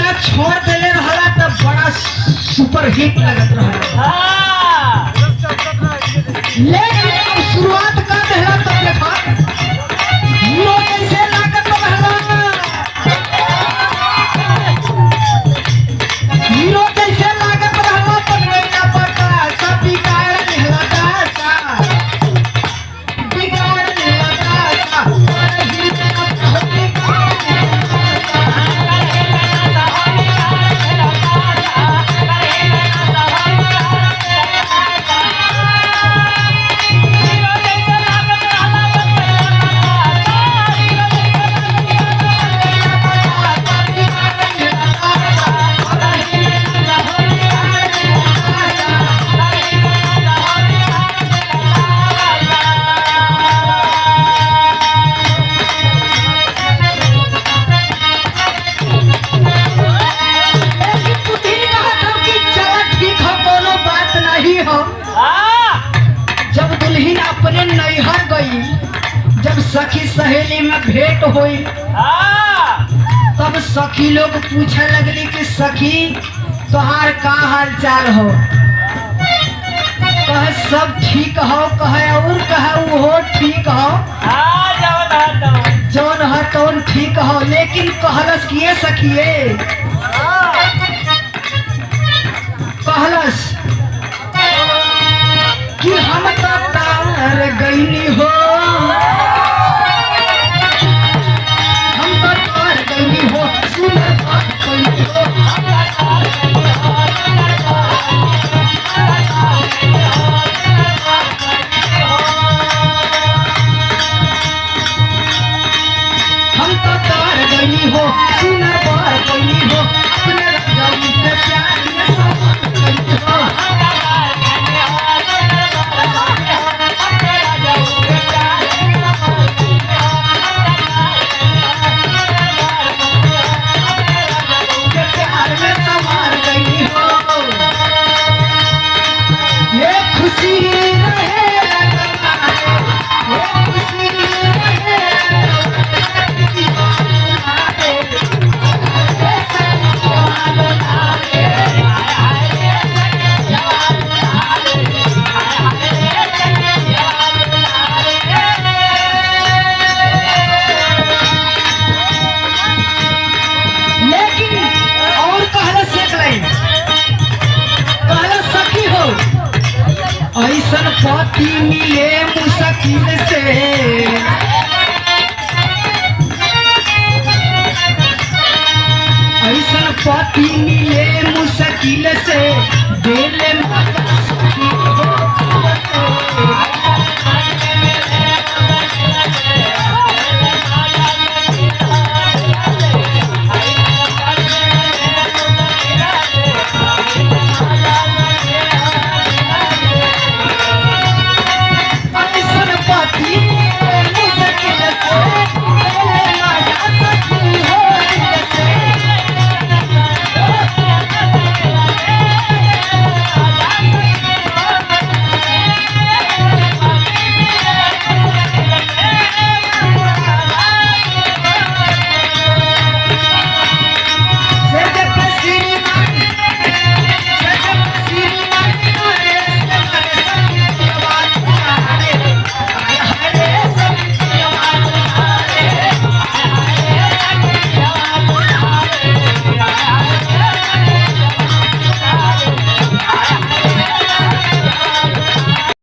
गाना छोड़ देले रहला तब बड़ा सुपर हिट लगत रहा। हाँ लेकिन अब शुरुआत कर देला तब देखा हीरो कैसे लागत रहला, हीरो कैसे लागत रहला तब नहीं पता सब बिगाड़ देला दासा, बिगाड़ देला दासा। जब दुल्हन अपने नैहर गई, जब सखी सहेली में भेंट हुई, तब सखी लोग पूछे लगली कि सखी तोहार का हाल चाल हो, कहे सब ठीक हो, कहे और कहे वो ठीक हो, जौन है तौन ठीक हो। लेकिन कहलस किए सखिए, कहलस कि हम तो तार गईनी हो, हम तो तार गईनी हो, सुन बात गईनी हो, हम तो तार गईनी हो, सुन बात गईनी हो, अपने राजा के प्यार में सब गईनी हो। ऐसन पति मिले मुश्किल से, ऐसन पति मिले मुश्किल से, दिल में